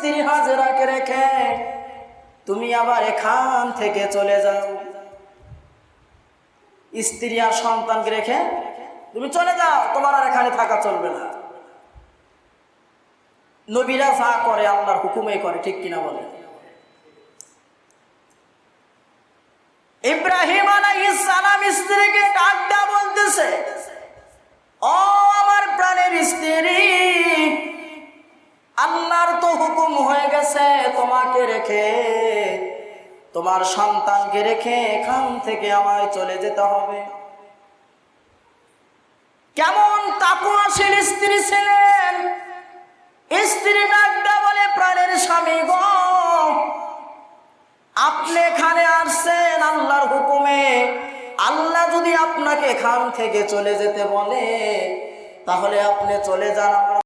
স্ত্রী হাজেরাকে রেখে তুমি আবার এখান থেকে চলে যাও, স্ত্রী আর সন্তানকে রেখে তুমি চলে যাও, তোমার আর এখানে থাকা চলবে না। নবীরা যা করে আল্লাহর হুকুমে করে, ঠিক কিনা বলে? ইব্রাহিম আলাইহিস সালাম স্ত্রীকে ডাক দেয়া বলতেছে, ও আমার প্রাণের স্ত্রী, আল্লাহর তো হুকুম হয়ে গেছে তোমাকে রেখে, তোমার সন্তানকে রেখে এখান থেকে আমায় চলে যেতে হবে। কেমন তাকওয়াশীল স্ত্রী ছিলেন! স্ত্রী ডাকটা বলে, প্রাণের স্বামী গো, আপনি এখানে আসছেন আল্লাহর হুকুমে, আল্লাহ যদি আপনাকে এখান থেকে চলে যেতে বলে তাহলে আপনি চলে যান।